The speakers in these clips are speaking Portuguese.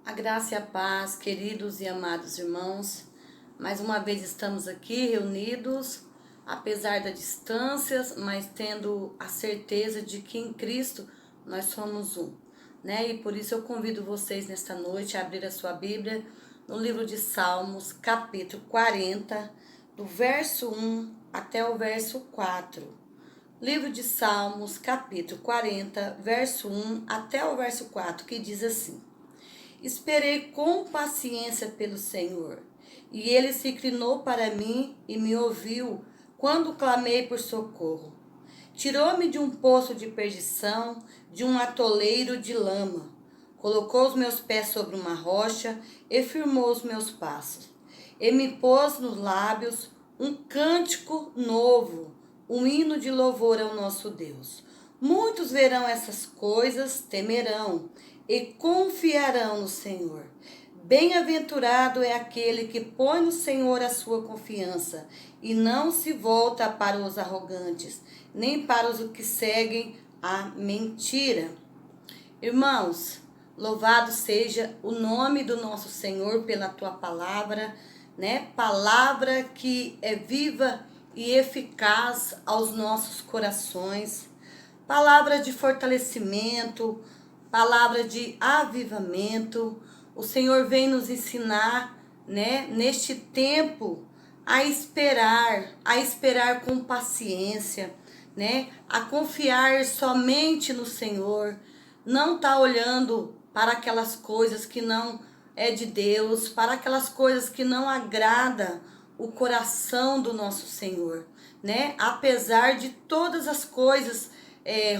A graça e a paz, queridos e amados irmãos. Mais uma vez estamos aqui reunidos, apesar das distâncias, mas tendo a certeza de que em Cristo nós somos um, né? E por isso eu convido vocês nesta noite a abrir a sua Bíblia no livro de Salmos, capítulo 40, do verso 1 até o verso 4. Livro de Salmos, capítulo 40, verso 1 até o verso 4, que diz assim: Esperei com paciência pelo Senhor, e ele se inclinou para mim e me ouviu quando clamei por socorro. Tirou-me de um poço de perdição, de um atoleiro de lama. Colocou os meus pés sobre uma rocha e firmou os meus passos. E me pôs nos lábios um cântico novo, um hino de louvor ao nosso Deus. Muitos verão essas coisas, temerão e confiarão no Senhor. Bem-aventurado é aquele que põe no Senhor a sua confiança e não se volta para os arrogantes, nem para os que seguem a mentira. Irmãos, louvado seja o nome do nosso Senhor pela tua palavra, né? Palavra que é viva e eficaz aos nossos corações. Palavra de fortalecimento, palavra de avivamento. O Senhor vem nos ensinar, né, neste tempo a esperar com paciência, né, a confiar somente no Senhor, não tá olhando para aquelas coisas que não é de Deus, para aquelas coisas que não agrada o coração do nosso Senhor, né? Apesar de todas as coisas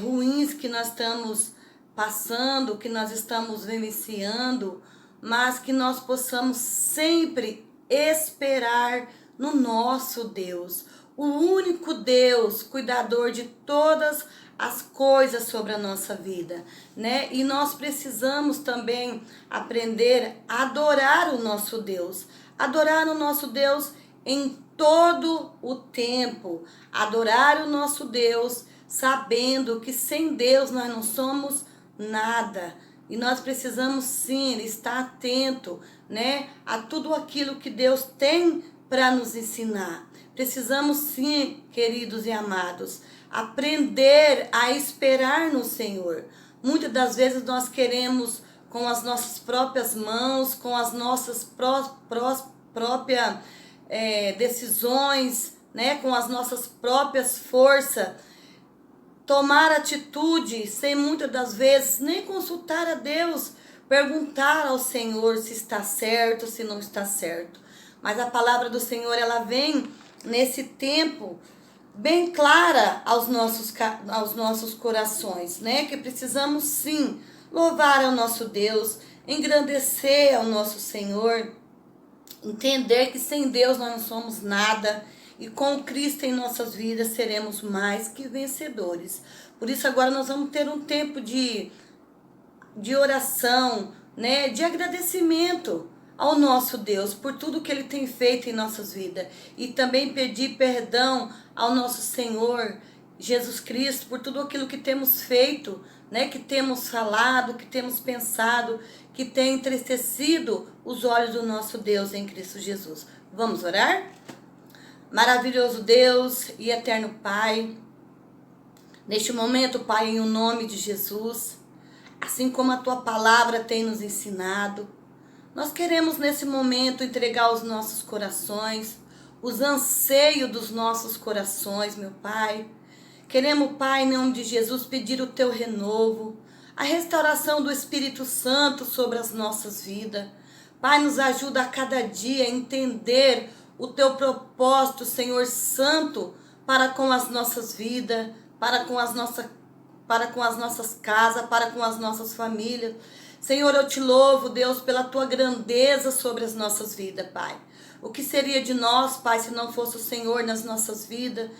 ruins que nós estamos passando, que nós estamos vivenciando, mas que nós possamos sempre esperar no nosso Deus, o único Deus, cuidador de todas as coisas sobre a nossa vida, né? E nós precisamos também aprender a adorar o nosso Deus, em todo o tempo, adorar o nosso Deus, sabendo que sem Deus nós não somos nada. E nós precisamos sim estar atento, né, a tudo aquilo que Deus tem para nos ensinar. Precisamos sim, queridos e amados, aprender a esperar no Senhor. Muitas das vezes nós queremos com as nossas próprias mãos, com as nossas próprias decisões, né, com as nossas próprias forças, tomar atitude sem muitas das vezes nem consultar a Deus, perguntar ao Senhor se está certo, se não está certo. Mas a palavra do Senhor, ela vem nesse tempo bem clara aos nossos corações, né? Que precisamos sim louvar ao nosso Deus, engrandecer ao nosso Senhor, entender que sem Deus nós não somos nada e com Cristo em nossas vidas seremos mais que vencedores. Por isso agora nós vamos ter um tempo de oração, né, de agradecimento ao nosso Deus por tudo que Ele tem feito em nossas vidas. E também pedir perdão ao nosso Senhor Jesus Cristo por tudo aquilo que temos feito, né, que temos falado, que temos pensado, que tem entristecido os olhos do nosso Deus em Cristo Jesus. Vamos orar? Maravilhoso Deus e eterno Pai, neste momento, Pai, em o nome de Jesus, assim como a Tua palavra tem nos ensinado, nós queremos nesse momento entregar os nossos corações, os anseios dos nossos corações, meu Pai. Queremos, Pai, em nome de Jesus, pedir o Teu renovo, a restauração do Espírito Santo sobre as nossas vidas. Pai, nos ajuda a cada dia a entender o Teu propósito, Senhor Santo, para com as nossas vidas, para com as nossas casas, para com as nossas famílias. Senhor, eu te louvo, Deus, pela Tua grandeza sobre as nossas vidas, Pai. O que seria de nós, Pai, se não fosse o Senhor nas nossas vidas,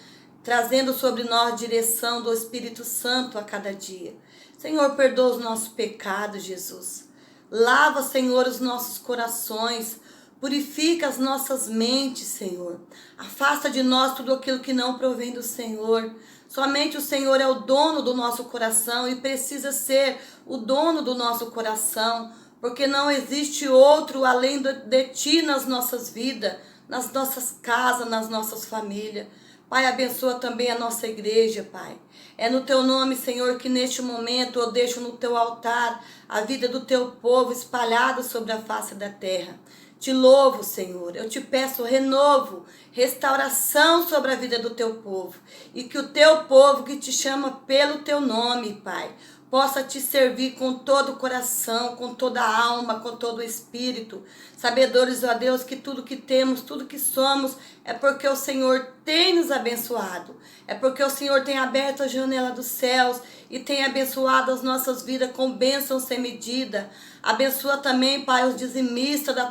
trazendo sobre nós direção do Espírito Santo a cada dia. Senhor, perdoa os nossos pecados, Jesus. Lava, Senhor, os nossos corações. Purifica as nossas mentes, Senhor. Afasta de nós tudo aquilo que não provém do Senhor. Somente o Senhor é o dono do nosso coração e precisa ser o dono do nosso coração. porque não existe outro além de Ti nas nossas vidas, nas nossas casas, nas nossas famílias. Pai, abençoa também a nossa igreja, Pai. É no Teu nome, Senhor, que neste momento eu deixo no Teu altar a vida do Teu povo espalhada sobre a face da terra. Te louvo, Senhor. Eu te peço renovo, restauração sobre a vida do Teu povo. E que o Teu povo que te chama pelo Teu nome, Pai, possa te servir com todo o coração, com toda a alma, com todo o espírito. Sabedores, ó Deus, que tudo que temos, tudo que somos, é porque o Senhor tem nos abençoado. É porque o Senhor tem aberto a janela dos céus e tem abençoado as nossas vidas com bênçãos sem medida. Abençoa também, Pai, os dizimistas da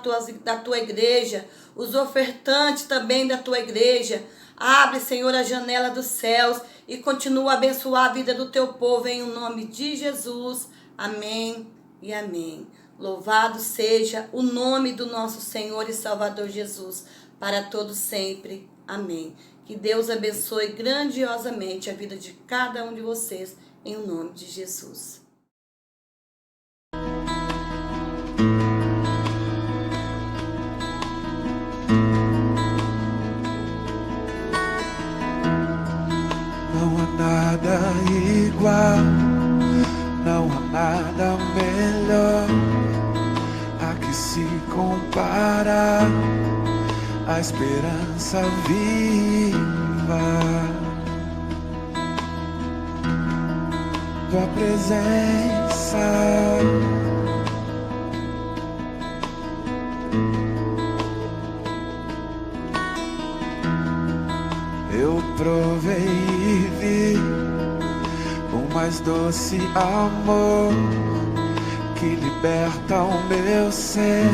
tua igreja, os ofertantes também da tua igreja. Abre, Senhor, a janela dos céus e continua a abençoar a vida do teu povo em nome de Jesus. Amém e amém. Louvado seja o nome do nosso Senhor e Salvador Jesus, para todos sempre. Amém. Que Deus abençoe grandiosamente a vida de cada um de vocês, em nome de Jesus. Não há nada igual, não há nada melhor a que se compara a esperança viva, tua presença. Eu provei e vi o mais doce amor que liberta o meu ser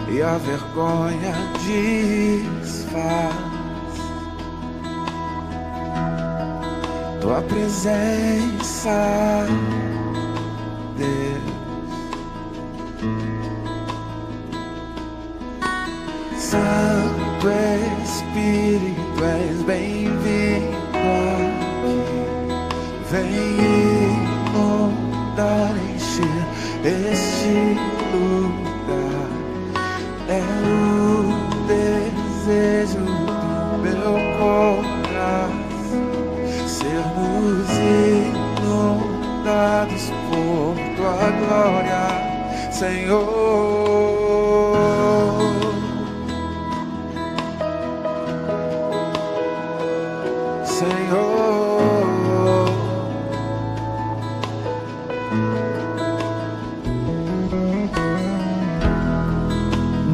e a vergonha desfaz. Tua presença, Deus. Santo Espírito, és bem-vindo aqui. Vem inundar, encher este lugar. É o desejo do meu coração, sermos inundados por tua glória, Senhor. Senhor,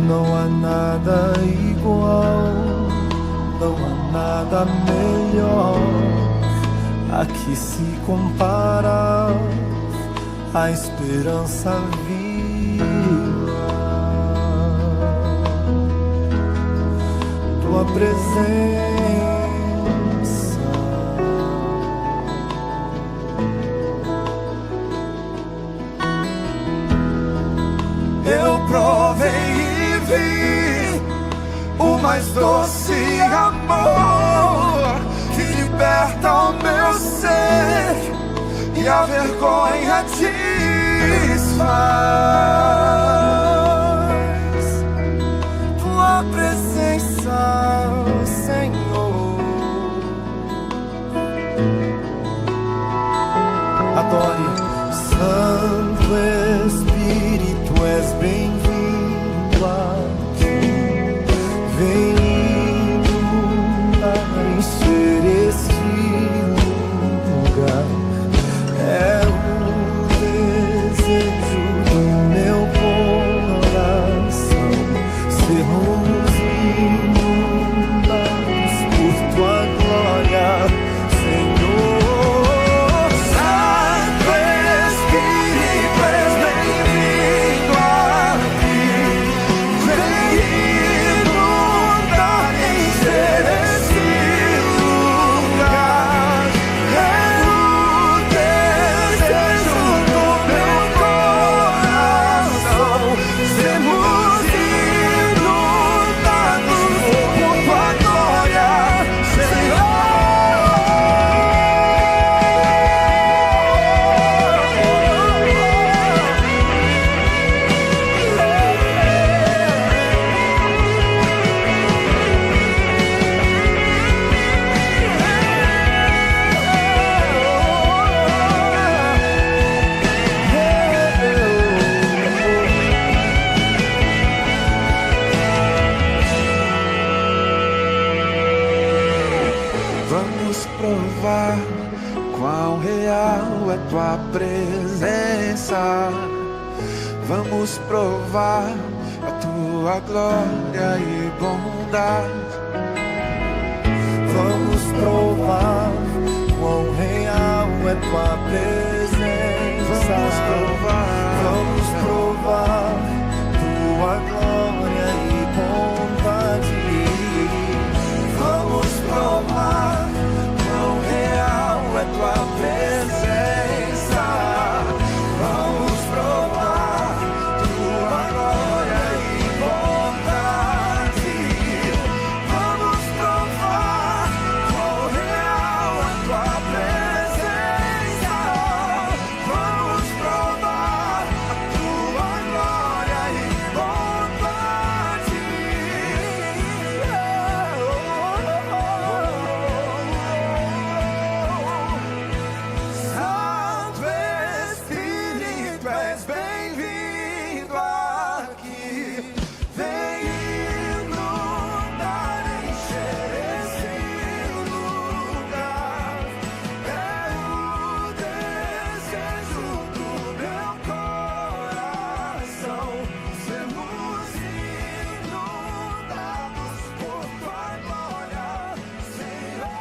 não há nada igual, não há nada melhor a que se compara a esperança viva, tua presença. Eu provei e vi o mais doce amor que liberta o meu ser e a vergonha desfaz. Tua presença, Senhor. Adore, Santo Espírito, és bem-vindo aqui. Vem inundar, encher este lugar. É o desejo do meu coração, sermos inundados por tua glória, Senhor. Santo Espírito, és bem-vindo aqui. presença. Vamos provar a tua glória e bondade. Vamos provar quão real é tua presença. Vamos provar tua glória e bondade. Vamos provar quão real é tua presença. Vamos provar tua glória e bondade. Vamos provar quão real é tua presença. Vamos provar a tua glória e bondade. Santo Espírito, és bem-vindo aqui. Vem inundar, encher esse lugar. É o desejo do meu coração. Sermos inundados por tua glória, Senhor.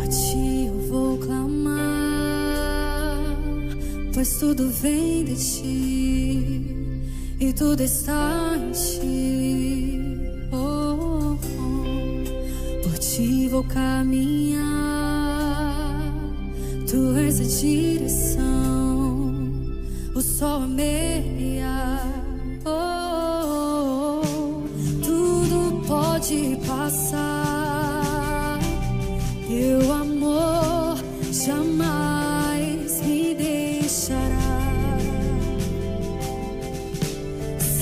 A ti eu vou clamar, pois tudo vem de ti e tudo está em ti. Oh, oh. Por ti vou caminhar, tu és a direção, o sol a meia. Oh, tudo pode passar, teu amor jamais me deixará.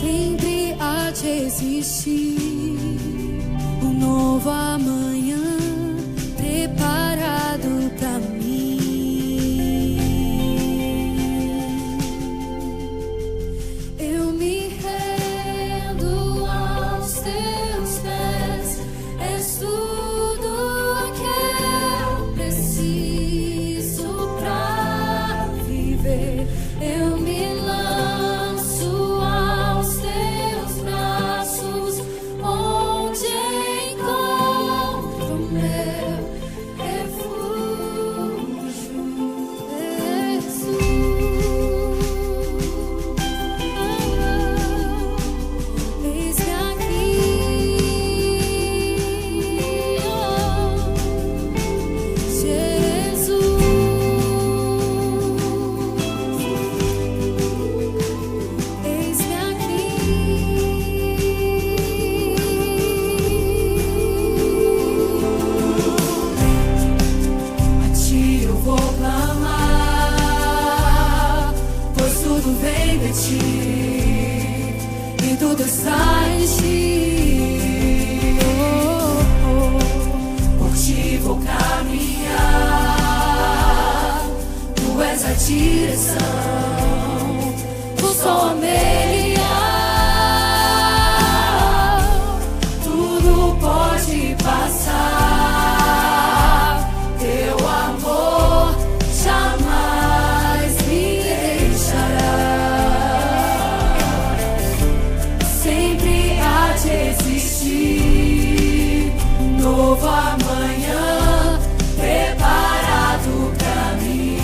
Sempre há de existir um novo amanhã preparado pra mim. Eu me rendo aos teus pés, és tudo que eu preciso pra viver. Eu me lanço aos teus braços, onde encontro meu refúgio. Eis-me aqui, Jesus. Eis-me aqui. A ti eu vou clamar, pois tudo vem de ti e tudo está em ti. Oh, oh. Por ti vou caminhar, tu és a direção, o sol a meia. Tudo pode passar, teu amor jamais me deixará. Sempre há de existir um novo amanhã preparado pra mim.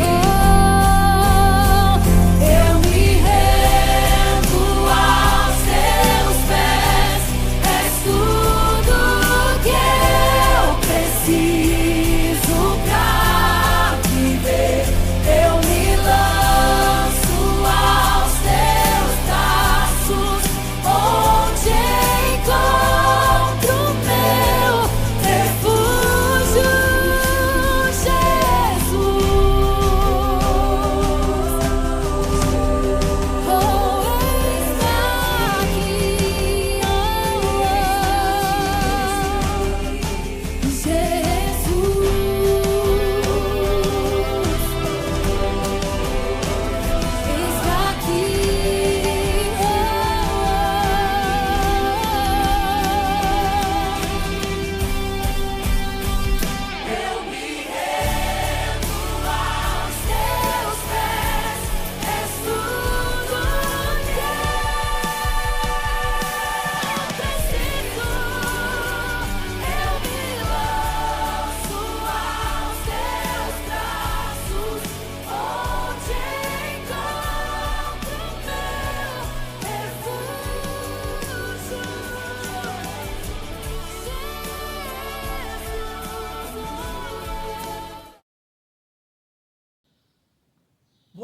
Oh, eu me rendo aos teus pés, és tudo que eu preciso pra viver. Eu me lanço aos teus braços,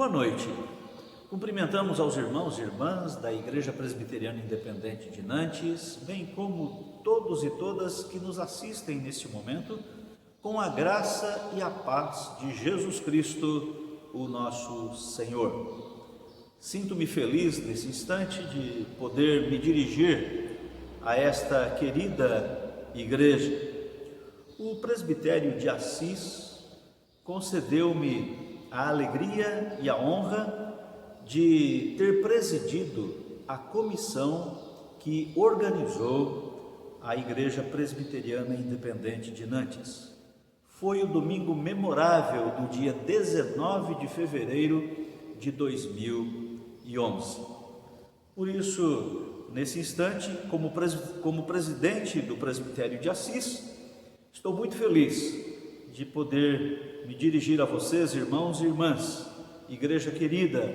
Boa noite. Cumprimentamos aos irmãos e irmãs da Igreja Presbiteriana Independente de Nantes, bem como todos e todas que nos assistem neste momento, com a graça e a paz de Jesus Cristo, o nosso Senhor. Sinto-me feliz nesse instante de poder me dirigir a esta querida igreja. O presbitério de Assis concedeu-me a alegria e a honra de ter presidido a comissão que organizou a Igreja Presbiteriana Independente de Nantes. Foi o domingo memorável do dia 19 de fevereiro de 2011. Por isso, nesse instante, como presidente do presbitério de Assis, estou muito feliz de poder me dirigir a vocês, irmãos e irmãs, igreja querida,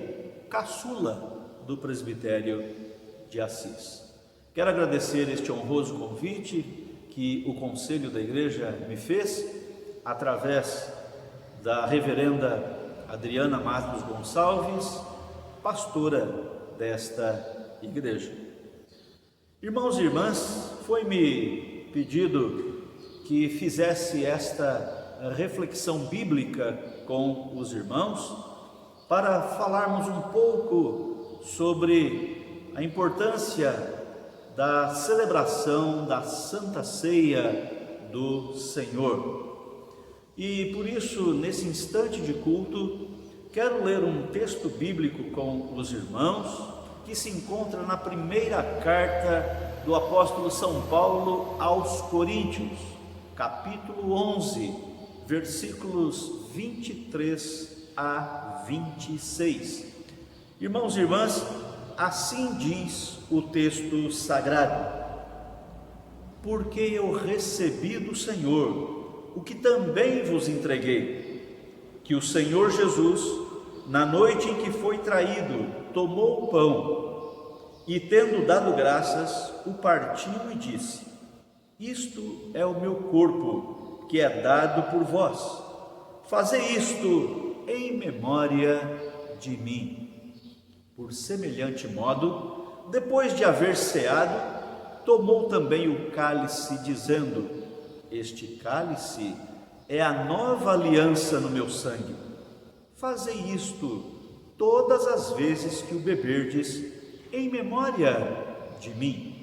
caçula do presbitério de Assis. Quero agradecer este honroso convite que o conselho da igreja me fez, através da reverenda Adriana Matos Gonçalves, pastora desta igreja. Irmãos e irmãs, foi-me pedido que fizesse esta reflexão bíblica com os irmãos para falarmos um pouco sobre a importância da celebração da Santa Ceia do Senhor. E por isso, nesse instante de culto, quero ler um texto bíblico com os irmãos que se encontra na primeira carta do apóstolo São Paulo aos Coríntios, capítulo 11, versículos 23 a 26. Irmãos e irmãs, assim diz o texto sagrado: porque eu recebi do Senhor o que também vos entreguei, que o Senhor Jesus, na noite em que foi traído, tomou o pão e, tendo dado graças, o partiu e disse: isto é o meu corpo, que é dado por vós. Fazei isto em memória de mim. Por semelhante modo, depois de haver ceado, tomou também o cálice, dizendo: este cálice é a nova aliança no meu sangue. Fazei isto todas as vezes que o beberdes, em memória de mim.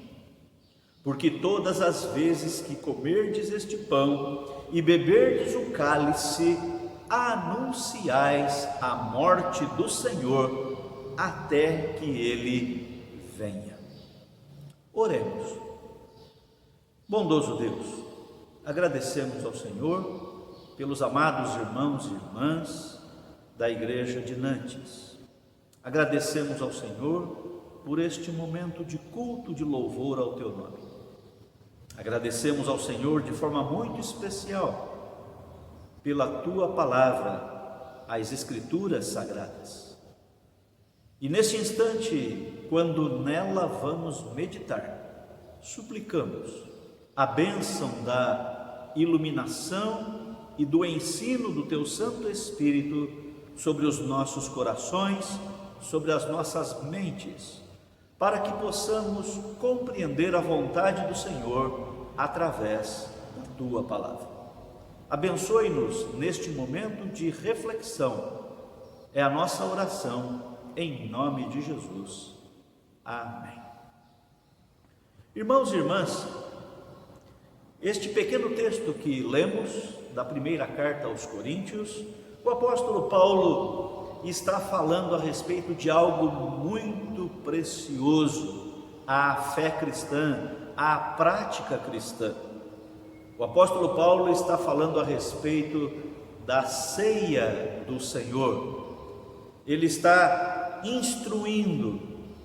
Porque todas as vezes que comerdes este pão e beberdes o cálice, anunciais a morte do Senhor até que Ele venha. Oremos. Bondoso Deus, agradecemos ao Senhor pelos amados irmãos e irmãs da Igreja de Nantes. Agradecemos ao Senhor por este momento de culto de louvor ao Teu nome. Agradecemos ao Senhor de forma muito especial pela Tua palavra, as Escrituras Sagradas. E neste instante, quando nela vamos meditar, suplicamos a bênção da iluminação e do ensino do Teu Santo Espírito sobre os nossos corações, sobre as nossas mentes, para que possamos compreender a vontade do Senhor através da Tua palavra. Abençoe-nos neste momento de reflexão. É a nossa oração em nome de Jesus. Amém. Irmãos e irmãs, este pequeno texto que lemos da primeira carta aos Coríntios, o apóstolo Paulo está falando a respeito de algo muito precioso à fé cristã, à prática cristã. O apóstolo Paulo está falando a respeito da ceia do Senhor. Ele está instruindo,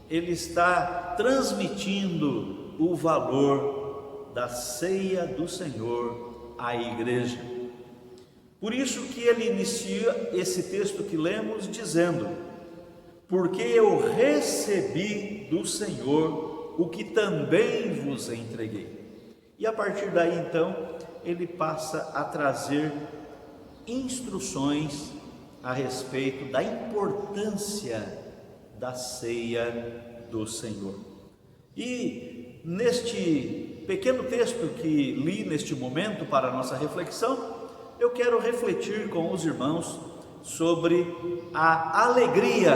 ele está transmitindo o valor da ceia do Senhor à igreja. Por isso que ele inicia esse texto que lemos dizendo: porque eu recebi do Senhor o que também vos entreguei. E a partir daí então ele passa a trazer instruções a respeito da importância da ceia do Senhor. E neste pequeno texto que li neste momento para a nossa reflexão, eu quero refletir com os irmãos sobre a alegria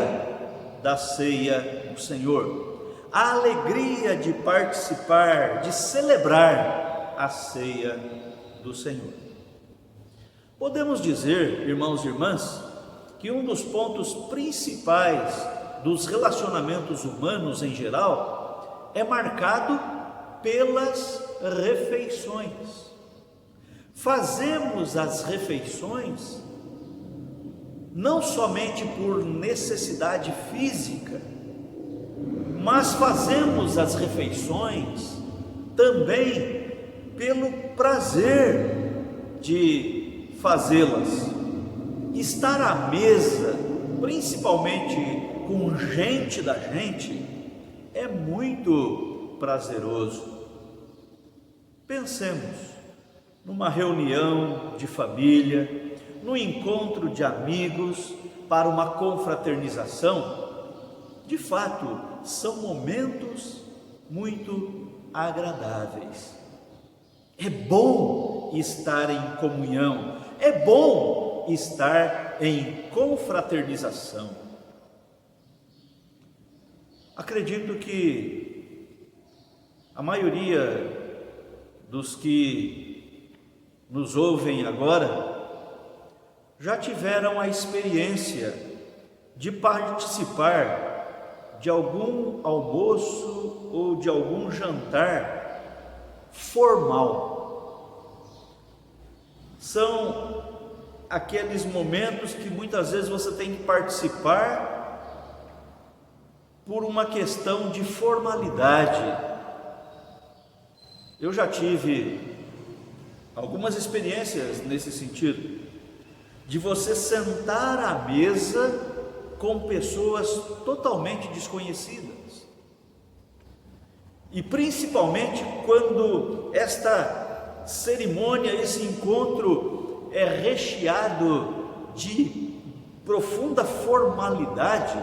da ceia do Senhor, a alegria de participar, de celebrar a ceia do Senhor. Podemos dizer, irmãos e irmãs, que um dos pontos principais dos relacionamentos humanos em geral é marcado pelas refeições. Fazemos as refeições não somente por necessidade física, mas fazemos as refeições também pelo prazer de fazê-las. Estar à mesa, principalmente com gente da gente, é muito prazeroso. Pensemos numa reunião de família, no encontro de amigos para uma confraternização. De fato, são momentos muito agradáveis. É bom estar em comunhão, é bom estar em confraternização. Acredito que a maioria dos que nos ouvem agora já tiveram a experiência de participar de algum almoço ou de algum jantar formal. São aqueles momentos que muitas vezes você tem que participar por uma questão de formalidade. Eu já tive algumas experiências nesse sentido, de você sentar à mesa com pessoas totalmente desconhecidas, e principalmente quando esta cerimônia, esse encontro é recheado de profunda formalidade,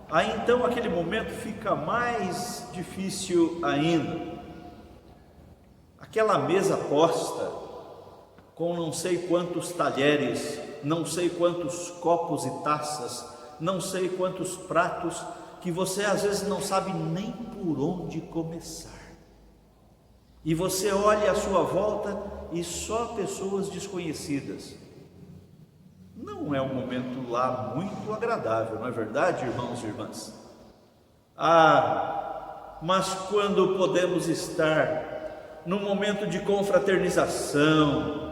aí então aquele momento fica mais difícil ainda. Aquela mesa posta com não sei quantos talheres, não sei quantos copos e taças, não sei quantos pratos, que você às vezes não sabe nem por onde começar. E você olha à sua volta e só pessoas desconhecidas. Não é um momento lá muito agradável, não é verdade, irmãos e irmãs? Mas quando podemos estar num momento de confraternização,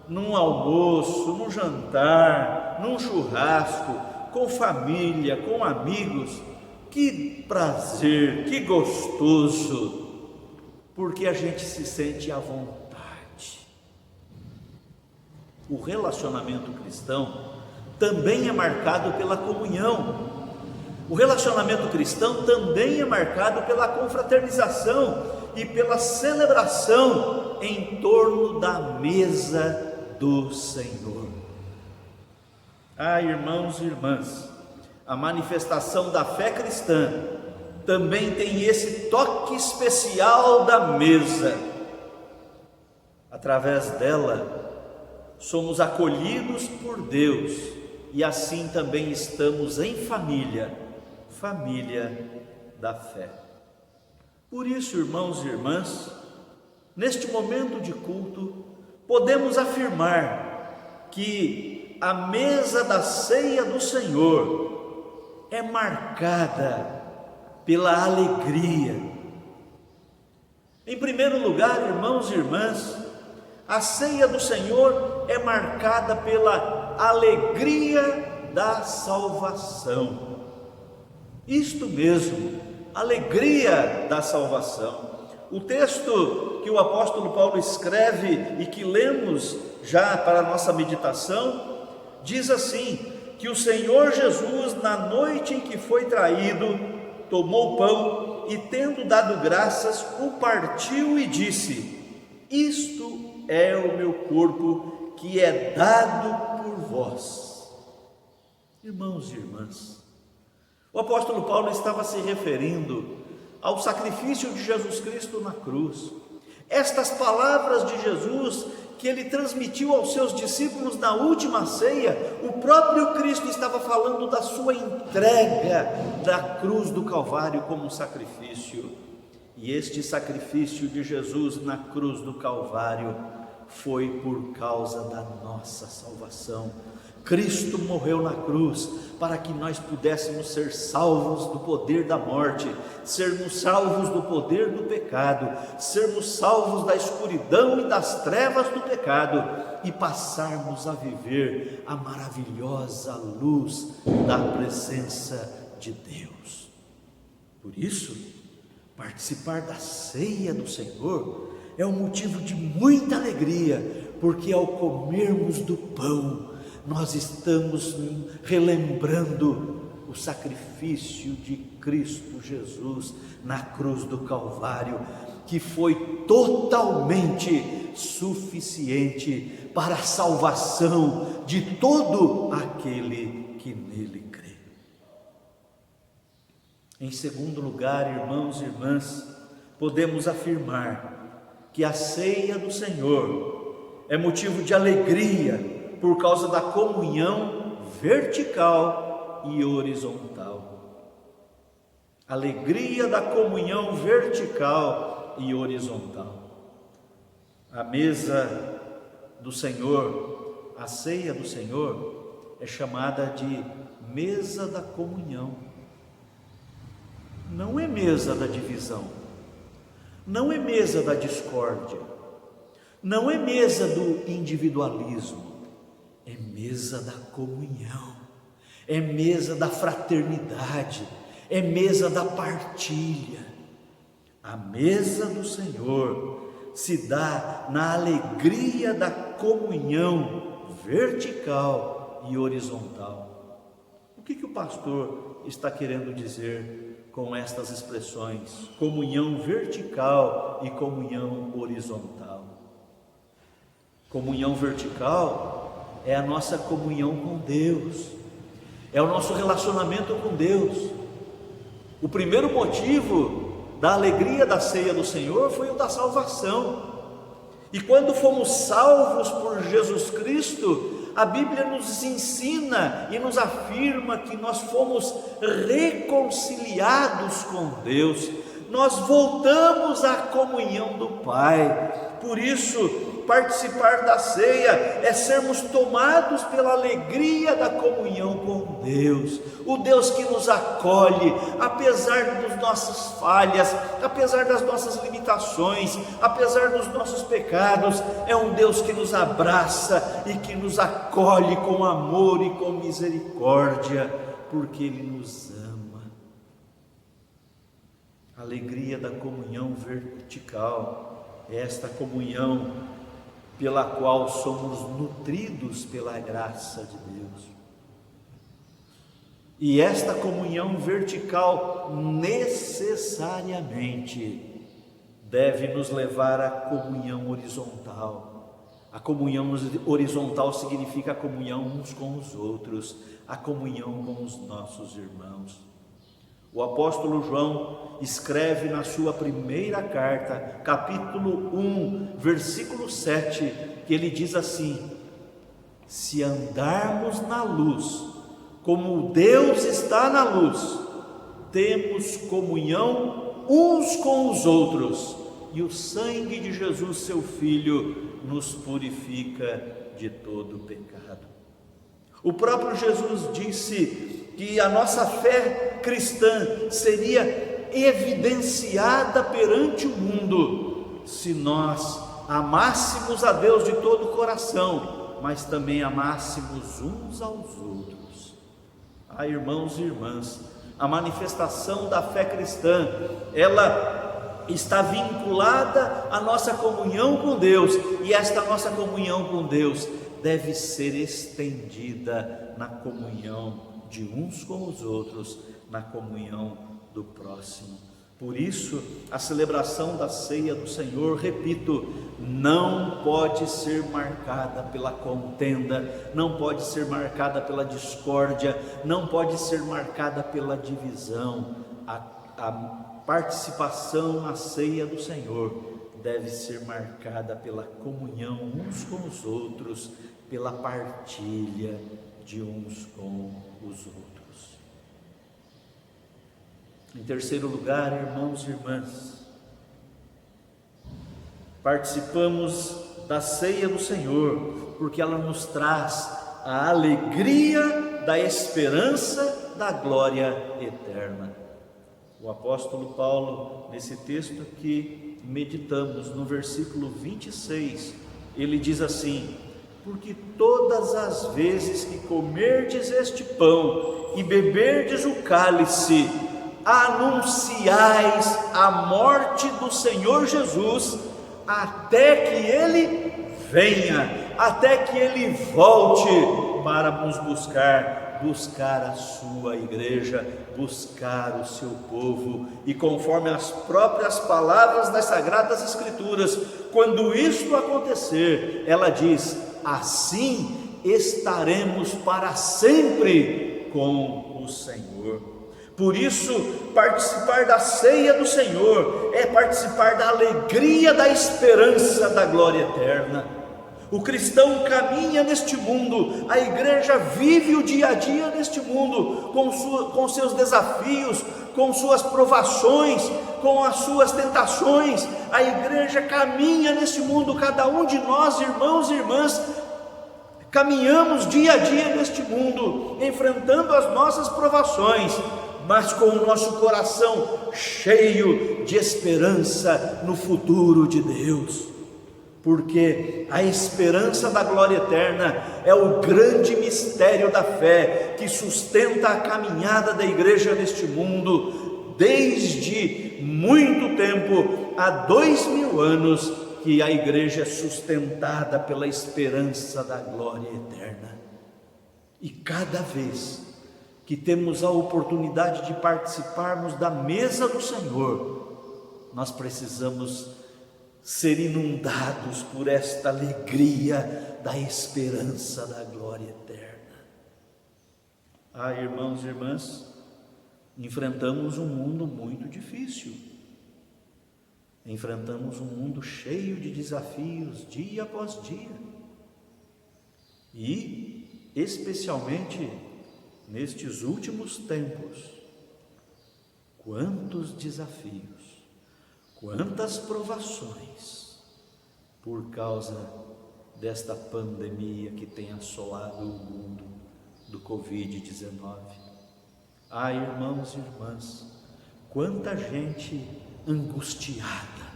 num almoço, num jantar, num churrasco, com família, com amigos, que prazer, que gostoso, porque a gente se sente à vontade. O relacionamento cristão também é marcado pela comunhão. O relacionamento cristão também é marcado pela confraternização e pela celebração em torno da mesa do Senhor. Irmãos e irmãs, a manifestação da fé cristã também tem esse toque especial da mesa. Através dela, somos acolhidos por Deus e assim também estamos em família da fé. Por isso, irmãos e irmãs, neste momento de culto, podemos afirmar que a mesa da ceia do Senhor é marcada pela alegria. Em primeiro lugar, irmãos e irmãs, a ceia do Senhor é marcada pela alegria da salvação. Isto mesmo, alegria da salvação. O texto que o apóstolo Paulo escreve e que lemos já para a nossa meditação, diz assim, que o Senhor Jesus, na noite em que foi traído, tomou o pão e, tendo dado graças, o partiu e disse: isto é o meu corpo que é dado por vós. Irmãos e irmãs, o apóstolo Paulo estava se referindo ao sacrifício de Jesus Cristo na cruz. Estas palavras de Jesus que ele transmitiu aos seus discípulos na última ceia, o próprio Cristo estava falando da sua entrega da cruz do Calvário como sacrifício. E este sacrifício de Jesus na cruz do Calvário foi por causa da nossa salvação. Cristo morreu na cruz para que nós pudéssemos ser salvos do poder da morte, sermos salvos do poder do pecado, sermos salvos da escuridão e das trevas do pecado e passarmos a viver a maravilhosa luz da presença de Deus. Por isso, participar da ceia do Senhor é um motivo de muita alegria, porque ao comermos do pão, nós estamos relembrando o sacrifício de Cristo Jesus na cruz do Calvário, que foi totalmente suficiente para a salvação de todo aquele que nele crê. Em segundo lugar, irmãos e irmãs, podemos afirmar que a ceia do Senhor é motivo de alegria por causa da comunhão vertical e horizontal. Alegria da comunhão vertical e horizontal. A mesa do Senhor, a ceia do Senhor, é chamada de mesa da comunhão. Não é mesa da divisão, não é mesa da discórdia, não é mesa do individualismo. É mesa da comunhão, é mesa da fraternidade, é mesa da partilha. A mesa do Senhor se dá na alegria da comunhão vertical e horizontal. O que o pastor está querendo dizer com estas expressões? Comunhão vertical e comunhão horizontal. Comunhão vertical é a nossa comunhão com Deus, é o nosso relacionamento com Deus. O primeiro motivo da alegria da ceia do Senhor foi o da salvação. E quando fomos salvos por Jesus Cristo, a Bíblia nos ensina e nos afirma que nós fomos reconciliados com Deus. Nós voltamos à comunhão do Pai. Por isso, participar da ceia é sermos tomados pela alegria da comunhão com Deus, o Deus que nos acolhe, apesar das nossas falhas, apesar das nossas limitações, apesar dos nossos pecados. É um Deus que nos abraça e que nos acolhe com amor e com misericórdia, porque Ele nos ama. A alegria da comunhão vertical é esta comunhão pela qual somos nutridos pela graça de Deus. E esta comunhão vertical necessariamente deve nos levar à comunhão horizontal. A comunhão horizontal significa a comunhão uns com os outros, a comunhão com os nossos irmãos. O apóstolo João escreve na sua primeira carta, capítulo 1, versículo 7, que ele diz assim: se andarmos na luz, como Deus está na luz, temos comunhão uns com os outros, e o sangue de Jesus, seu Filho, nos purifica de todo pecado. O próprio Jesus disse que a nossa fé cristã seria evidenciada perante o mundo se nós amássemos a Deus de todo o coração, mas também amássemos uns aos outros. Irmãos e irmãs, a manifestação da fé cristã, ela está vinculada à nossa comunhão com Deus, e esta nossa comunhão com Deus deve ser estendida na comunhão de uns com os outros, na comunhão do próximo. Por isso, a celebração da ceia do Senhor, repito, não pode ser marcada pela contenda, não pode ser marcada pela discórdia, não pode ser marcada pela divisão. A participação na ceia do Senhor deve ser marcada pela comunhão uns com os outros, pela partilha de uns com os outros. Em terceiro lugar, irmãos e irmãs, participamos da ceia do Senhor porque ela nos traz a alegria da esperança da glória eterna. O apóstolo Paulo, nesse texto que meditamos, no versículo 26, ele diz assim: porque todas as vezes que comerdes este pão e beberdes o cálice, anunciais a morte do Senhor Jesus, até que Ele venha, até que Ele volte para nos buscar a sua igreja, buscar o seu povo. E conforme as próprias palavras das Sagradas Escrituras, quando isto acontecer, ela diz: assim estaremos para sempre com o Senhor. Por isso, participar da ceia do Senhor é participar da alegria da esperança da glória eterna. O cristão caminha neste mundo, a igreja vive o dia a dia neste mundo, com seus desafios, com suas provações, com as suas tentações. A igreja caminha neste mundo, cada um de nós, irmãos e irmãs, caminhamos dia a dia neste mundo, enfrentando as nossas provações, mas com o nosso coração cheio de esperança no futuro de Deus. Porque a esperança da glória eterna é o grande mistério da fé que sustenta a caminhada da igreja neste mundo desde muito tempo, há 2000 anos, que a igreja é sustentada pela esperança da glória eterna. E cada vez que temos a oportunidade de participarmos da mesa do Senhor, nós precisamos ser inundados por esta alegria da esperança da glória eterna. Ah, irmãos e irmãs, enfrentamos um mundo muito difícil, enfrentamos um mundo cheio de desafios dia após dia, e especialmente nestes últimos tempos, quantos desafios, quantas provações, por causa desta pandemia que tem assolado o mundo do Covid-19. Ah, irmãos e irmãs, quanta gente angustiada,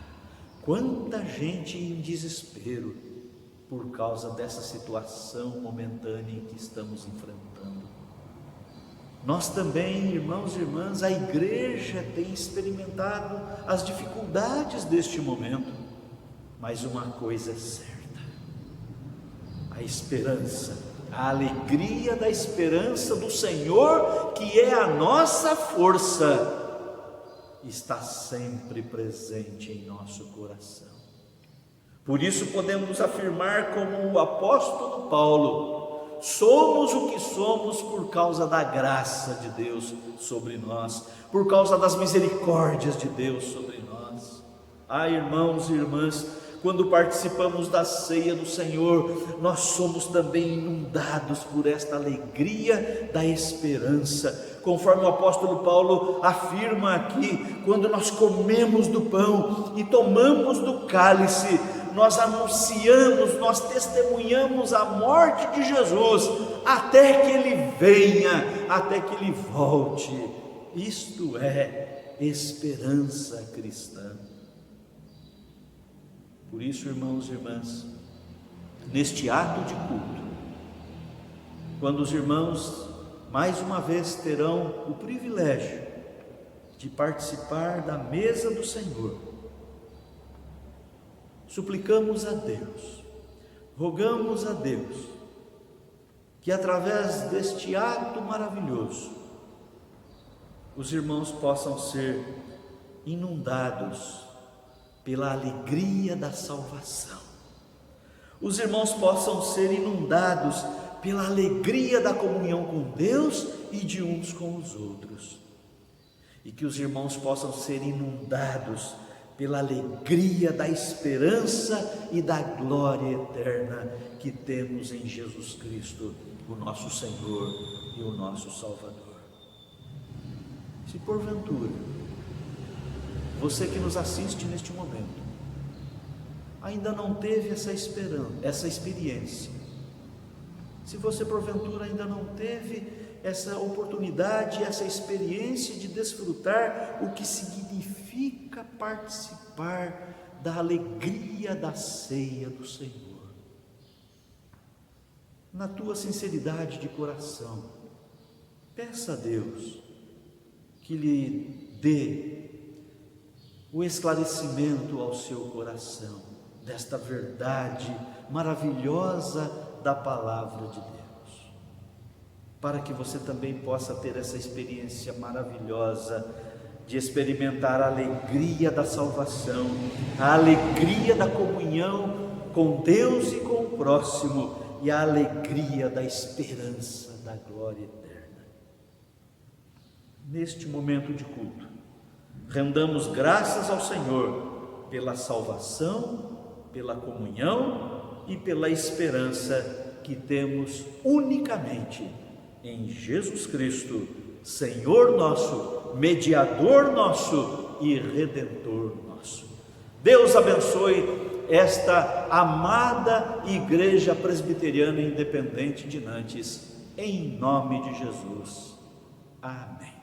quanta gente em desespero, por causa dessa situação momentânea em que estamos enfrentando. Nós também, irmãos e irmãs, a igreja tem experimentado as dificuldades deste momento, mas uma coisa é certa: a esperança, a alegria da esperança do Senhor, que é a nossa força, está sempre presente em nosso coração. Por isso podemos afirmar, como o apóstolo Paulo: somos o que somos por causa da graça de Deus sobre nós, por causa das misericórdias de Deus sobre nós. Ah, irmãos e irmãs, quando participamos da ceia do Senhor, nós somos também inundados por esta alegria da esperança, conforme o apóstolo Paulo afirma aqui: quando nós comemos do pão e tomamos do cálice, nós anunciamos, nós testemunhamos a morte de Jesus, até que Ele venha, até que Ele volte. Isto é esperança cristã. Por isso, irmãos e irmãs, neste ato de culto, quando os irmãos mais uma vez terão o privilégio de participar da mesa do Senhor, suplicamos a Deus, rogamos a Deus, que através deste ato maravilhoso, os irmãos possam ser inundados pela alegria da salvação. Os irmãos possam ser inundados pela alegria da comunhão com Deus e de uns com os outros. E que os irmãos possam ser inundados pela alegria da esperança e da glória eterna que temos em Jesus Cristo, o nosso Senhor e o nosso Salvador. Se porventura, você que nos assiste neste momento, ainda não teve essa experiência, se você porventura ainda não teve essa oportunidade, essa experiência de desfrutar o que significa participar da alegria da ceia do Senhor, na tua sinceridade de coração, peça a Deus que lhe dê o esclarecimento ao seu coração desta verdade maravilhosa da palavra de Deus, para que você também possa ter essa experiência maravilhosa de experimentar a alegria da salvação, a alegria da comunhão com Deus e com o próximo e a alegria da esperança da glória eterna. Neste momento de culto, rendamos graças ao Senhor pela salvação, pela comunhão e pela esperança que temos unicamente em Jesus Cristo, Senhor nosso, mediador nosso e redentor nosso. Deus abençoe esta amada Igreja Presbiteriana Independente de Nantes, em nome de Jesus. Amém.